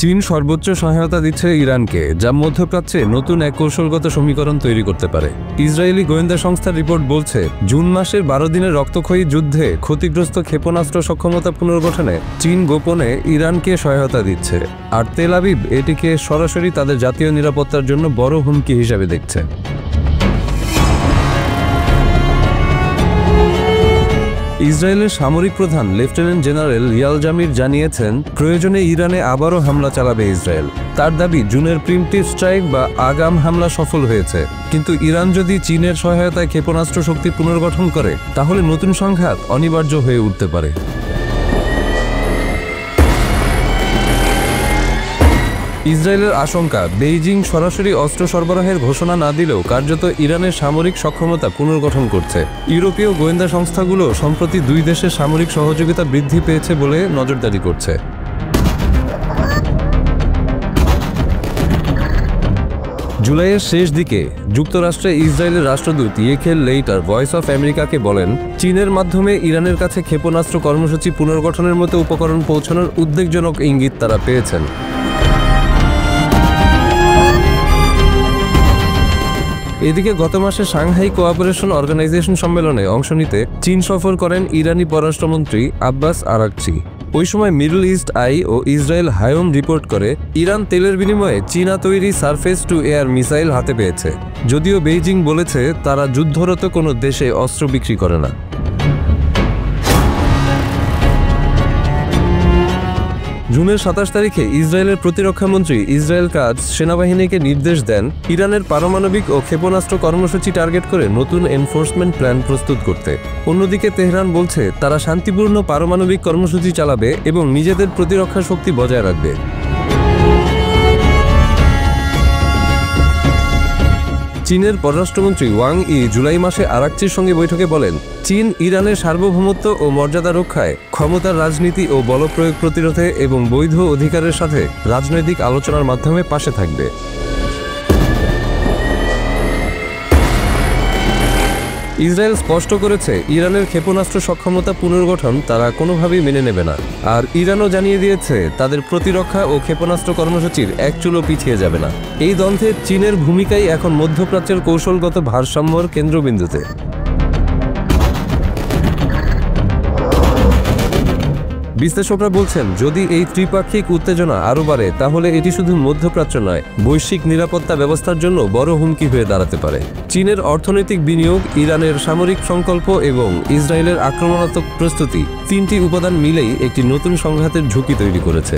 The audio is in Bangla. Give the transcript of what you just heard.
চীন সর্বোচ্চ সহায়তা দিচ্ছে ইরানকে, যা মধ্যপ্রাচ্যে নতুন এক কৌশলগত সমীকরণ তৈরি করতে পারে। ইসরায়েলি গোয়েন্দা সংস্থার রিপোর্ট বলছে, জুন মাসের 12 দিনের রক্তক্ষয়ী যুদ্ধে ক্ষতিগ্রস্ত ক্ষেপণাস্ত্র সক্ষমতা পুনর্গঠনে চীন গোপনে ইরানকে সহায়তা দিচ্ছে, আর তেল আবিব এটিকে সরাসরি তাদের জাতীয় নিরাপত্তার জন্য বড় হুমকি হিসাবে দেখছে। ইসরায়েলের সামরিক প্রধান লেফটেন্যান্ট জেনারেল ইয়াল জামির জানিয়েছেন, প্রয়োজনে ইরানে আবারও হামলা চালাবে ইসরায়েল। তার দাবি, জুনের প্রিম্পটিভ স্ট্রাইক বা আগাম হামলা সফল হয়েছে, কিন্তু ইরান যদি চীনের সহায়তায় ক্ষেপণাস্ত্র শক্তি পুনর্গঠন করে, তাহলে নতুন সংঘাত অনিবার্য হয়ে উঠতে পারে। ইসরায়েলের আশঙ্কা, বেইজিং সরাসরি অস্ত্র সরবরাহের ঘোষণা না দিলেও কার্যত ইরানের সামরিক সক্ষমতা পুনর্গঠন করছে। ইউরোপীয় গোয়েন্দা সংস্থাগুলো সম্প্রতি দুই দেশের সামরিক সহযোগিতা বৃদ্ধি পেয়েছে বলে নজরদারি করছে। জুলাইয়ের শেষ দিকে যুক্তরাষ্ট্রে ইসরায়েলের রাষ্ট্রদূত ইয়েখেল লেইটার ভয়েস অফ আমেরিকাকে বলেন, চীনের মাধ্যমে ইরানের কাছে ক্ষেপণাস্ত্র কর্মসূচি পুনর্গঠনের মতো উপকরণ পৌঁছানোর উদ্বেগজনক ইঙ্গিত তারা পেয়েছেন। এদিকে গত মাসে সাংহাই কোঅপারেশন অর্গানাইজেশন সম্মেলনে অংশ নিতে চীন সফর করেন ইরানি পররাষ্ট্রমন্ত্রী আব্বাস আরাকচি। ওই সময় মিডল ইস্ট আই ও ইসরায়েল হায়ম রিপোর্ট করে, ইরান তেলের বিনিময়ে চীনা তৈরি সারফেস টু এয়ার মিসাইল হাতে পেয়েছে, যদিও বেইজিং বলেছে তারা যুদ্ধরত কোনো দেশে অস্ত্র বিক্রি করে না। জুনের 27 তারিখে ইসরায়েলের প্রতিরক্ষামন্ত্রী ইসরায়েল কাটজ সেনাবাহিনীকে নির্দেশ দেন, ইরানের পারমাণবিক ও ক্ষেপণাস্ত্র কর্মসূচি টার্গেট করে নতুন এনফোর্সমেন্ট প্ল্যান প্রস্তুত করতে। অন্যদিকে তেহরান বলছে তারা শান্তিপূর্ণ পারমাণবিক কর্মসূচি চালাবে এবং নিজেদের প্রতিরক্ষা শক্তি বজায় রাখবে। চীনের পররাষ্ট্রমন্ত্রী ওয়াং ই জুলাই মাসে আরাকচির সঙ্গে বৈঠকে বলেন, চীন ইরানের সার্বভৌমত্ব ও মর্যাদা রক্ষায়, ক্ষমতার রাজনীতি ও বলপ্রয়োগ প্রতিরোধে এবং বৈধ অধিকারের সাথে রাজনৈতিক আলোচনার মাধ্যমে পাশে থাকবে। ইসরায়েল স্পষ্ট করেছে, ইরানের ক্ষেপণাস্ত্র সক্ষমতা পুনর্গঠন তারা কোনোভাবেই মেনে নেবে না, আর ইরানও জানিয়ে দিয়েছে তাদের প্রতিরক্ষা ও ক্ষেপণাস্ত্র কর্মসূচির এক চুলও পিছিয়ে যাবে না। এই দ্বন্দ্বে চীনের ভূমিকাই এখন মধ্যপ্রাচ্যের কৌশলগত ভারসাম্যর কেন্দ্রবিন্দুতে। বিশ্লেষকরা বলছেন, যদি এই ত্রিপাক্ষিক উত্তেজনা আরও বাড়ে, তাহলে এটি শুধু মধ্যপ্রাচ্য নয়, বৈশ্বিক নিরাপত্তা ব্যবস্থার জন্য বড় হুমকি হয়ে দাঁড়াতে পারে। চীনের অর্থনৈতিক বিনিয়োগ, ইরানের সামরিক সংকল্প এবং ইসরায়েলের আক্রমণাত্মক প্রস্তুতি, তিনটি উপাদান মিলেই একটি নতুন সংঘাতের ঝুঁকি তৈরি করেছে।